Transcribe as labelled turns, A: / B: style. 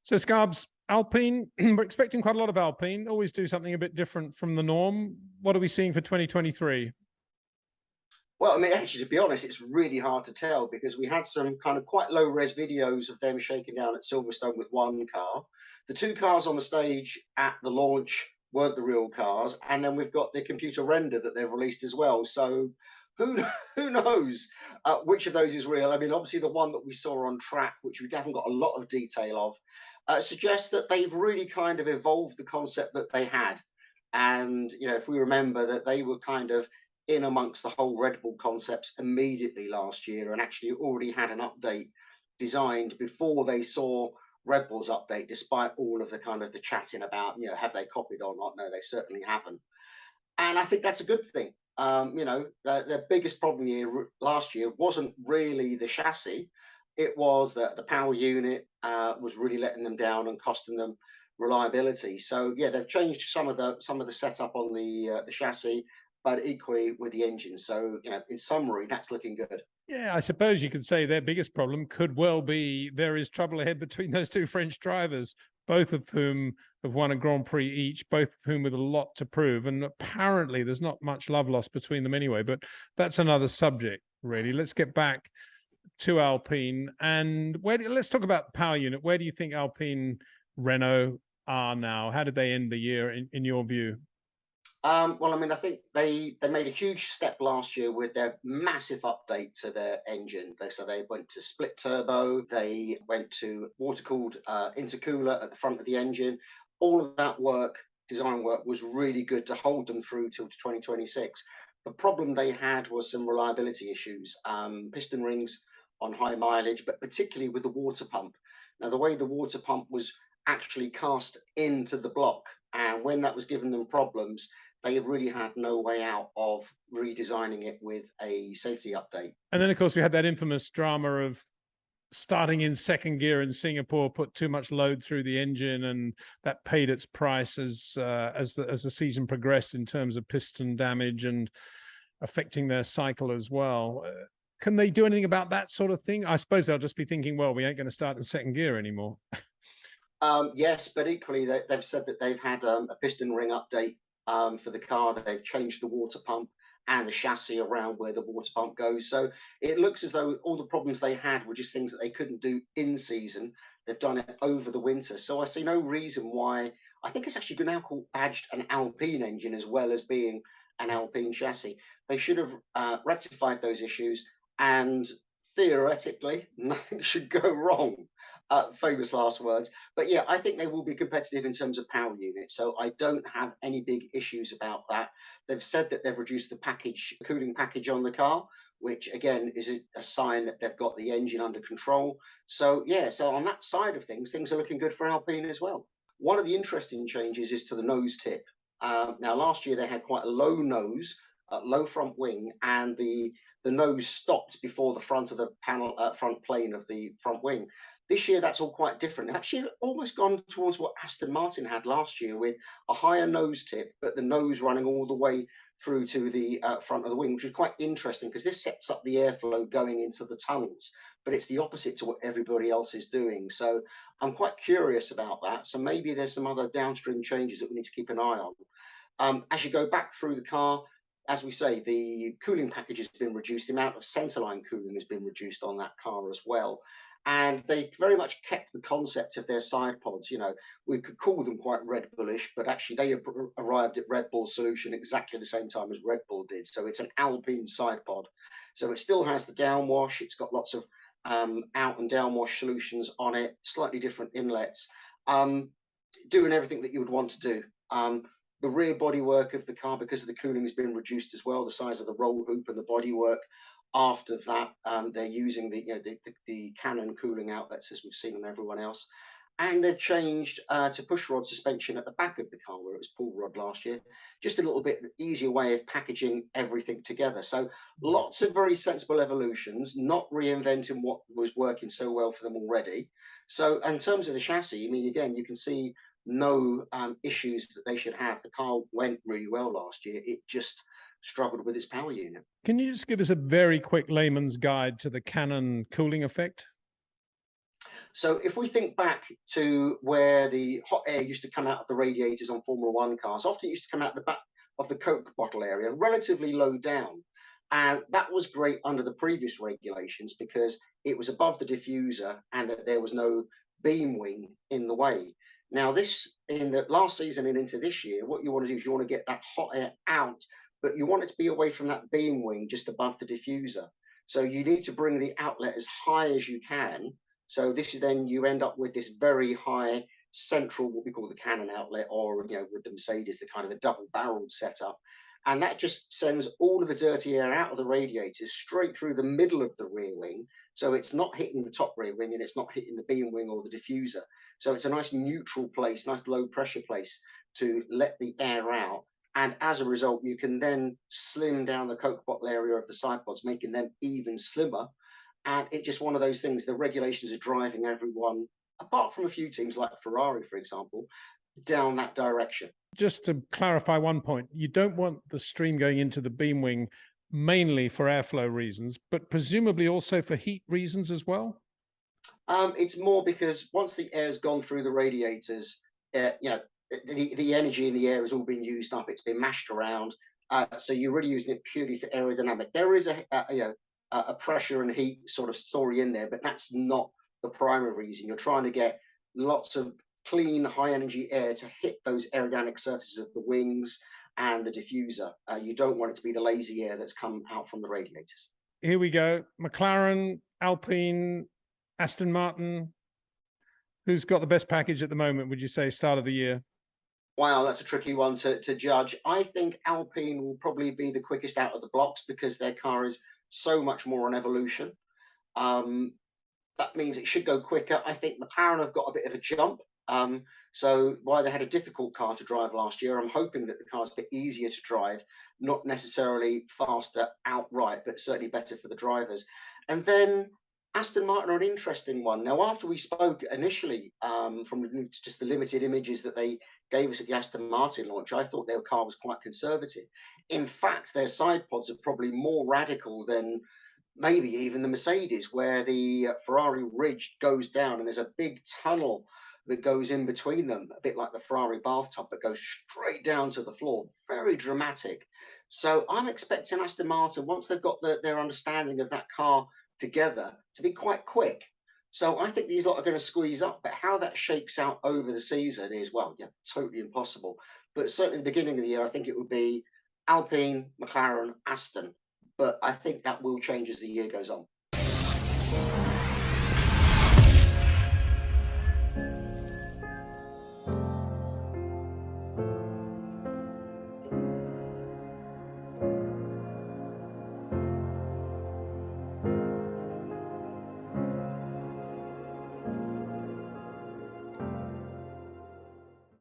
A: So Scarbs, Alpine, we're expecting quite a lot of Alpine, always do something a bit different from the norm. What are we seeing for 2023?
B: Well, I mean, actually, to be honest, it's really hard to tell because we had some kind of quite low res videos of them shaking down at Silverstone with one car. The two cars on the stage at the launch weren't the real cars, and then we've got the computer render that they've released as well. So who who knows which of those is real? I mean, obviously the one that we saw on track, which we haven't got a lot of detail of, suggests that they've really kind of evolved the concept that they had. And if we remember that they were kind of in amongst the whole Red Bull concepts immediately last year and actually already had an update designed before they saw Red Bull's update, despite all of the kind of the chatting about, have they copied or not? No, they certainly haven't. And I think that's a good thing. The biggest problem last year wasn't really the chassis. It was that the power unit was really letting them down and costing them reliability. So yeah, they've changed some of the setup on the chassis, but equally with the engine. So, in summary, that's looking good.
A: Yeah, I suppose you could say their biggest problem could well be there is trouble ahead between those two French drivers, both of whom have won a Grand Prix each, both of whom with a lot to prove. And apparently there's not much love lost between them anyway, but that's another subject, really. Let's get back to Alpine. And let's talk about the power unit. Where do you think Alpine Renault are now? How did they end the year in your view?
B: Well, I mean, I think they made a huge step last year with their massive update to their engine. So they went to split turbo, they went to water-cooled intercooler at the front of the engine. All of that design work, was really good to hold them through till 2026. The problem they had was some reliability issues, piston rings on high mileage, but particularly with the water pump. Now, the way the water pump was actually cast into the block, and when that was giving them problems, they really had no way out of redesigning it with a safety update.
A: And then, of course, we had that infamous drama of starting in second gear in Singapore, put too much load through the engine, and that paid its price as the season progressed in terms of piston damage and affecting their cycle as well. Can they do anything about that sort of thing? I suppose they'll just be thinking, well, we ain't going to start in second gear anymore.
B: Yes, but equally, they've said that they've had a piston ring update for the car. They've changed the water pump and the chassis around where the water pump goes. So it looks as though all the problems they had were just things that they couldn't do in season. They've done it over the winter. So I see no reason why. I think it's actually now called badged an Alpine engine as well as being an Alpine chassis. They should have rectified those issues, and theoretically, nothing should go wrong. Famous last words. But yeah, I think they will be competitive in terms of power units. So I don't have any big issues about that. They've said that they've reduced the cooling package on the car, which again is a sign that they've got the engine under control. So yeah, so on that side of things are looking good for Alpine as well. One of the interesting changes is to the nose tip. Now, last year they had quite a low nose, low front wing, and the nose stopped before the front of the front plane of the front wing. This year, that's all quite different. Actually, almost gone towards what Aston Martin had last year, with a higher nose tip, but the nose running all the way through to the front of the wing, which is quite interesting because this sets up the airflow going into the tunnels, but it's the opposite to what everybody else is doing. So I'm quite curious about that. So maybe there's some other downstream changes that we need to keep an eye on. As you go back through the car, as we say, the cooling package has been reduced. The amount of centerline cooling has been reduced on that car as well. And they very much kept the concept of their side pods. We could call them quite Red Bullish, but actually they arrived at Red Bull's solution exactly the same time as Red Bull did. So it's an Alpine side pod. So it still has the downwash. It's got lots of out and downwash solutions on it, slightly different inlets, doing everything that you would want to do. The rear bodywork of the car, because of the cooling, has been reduced as well. The size of the roll hoop and the bodywork. After that, they're using the Canon cooling outlets, as we've seen on everyone else, and they've changed to pushrod suspension at the back of the car where it was pull rod last year. Just a little bit easier way of packaging everything together. So lots of very sensible evolutions, not reinventing what was working so well for them already. So in terms of the chassis, I mean, again, you can see no issues that they should have. The car went really well last year. It just struggled with its power unit.
A: Can you just give us a very quick layman's guide to the Canon cooling effect?
B: So if we think back to where the hot air used to come out of the radiators on Formula One cars, often it used to come out the back of the Coke bottle area, relatively low down. And that was great under the previous regulations because it was above the diffuser and that there was no beam wing in the way. Now, this in the last season and into this year, what you want to do is you want to get that hot air out, but you want it to be away from that beam wing just above the diffuser. So you need to bring the outlet as high as you can. So this is then you end up with this very high central, what we call the cannon outlet, or with the Mercedes, the kind of the double-barreled setup. And that just sends all of the dirty air out of the radiators straight through the middle of the rear wing. So it's not hitting the top rear wing and it's not hitting the beam wing or the diffuser. So it's a nice neutral place, nice low pressure place to let the air out. And as a result, you can then slim down the Coke bottle area of the side pods, making them even slimmer. And it's just one of those things, the regulations are driving everyone, apart from a few teams like Ferrari, for example, down that direction.
A: Just to clarify one point, you don't want the stream going into the beam wing mainly for airflow reasons, but presumably also for heat reasons as well?
B: It's more because once the air's gone through the radiators, the energy in the air has all been used up. It's been mashed around. So you're really using it purely for aerodynamic. There is a pressure and heat sort of story in there, but that's not the primary reason. You're trying to get lots of clean, high energy air to hit those aerodynamic surfaces of the wings and the diffuser. You don't want it to be the lazy air that's come out from the radiators.
A: Here we go. McLaren, Alpine, Aston Martin. Who's got the best package at the moment, would you say, start of the year?
B: Wow, that's a tricky one to judge. I think Alpine will probably be the quickest out of the blocks because their car is so much more on evolution. That means it should go quicker. I think McLaren have got a bit of a jump. So while they had a difficult car to drive last year, I'm hoping that the car's a bit easier to drive, not necessarily faster outright, but certainly better for the drivers. And then Aston Martin are an interesting one. Now, after we spoke initially from just the limited images that they gave us at the Aston Martin launch, I thought their car was quite conservative. In fact, their side pods are probably more radical than maybe even the Mercedes, where the Ferrari ridge goes down and there's a big tunnel that goes in between them, a bit like the Ferrari bathtub that goes straight down to the floor. Very dramatic. So I'm expecting Aston Martin, once they've got their understanding of that car together, to be quite quick. So I think these lot are going to squeeze up, but how that shakes out over the season is, well, yeah, totally impossible. But certainly at the beginning of the year, I think it would be Alpine, McLaren, Aston. But I think that will change as the year goes on.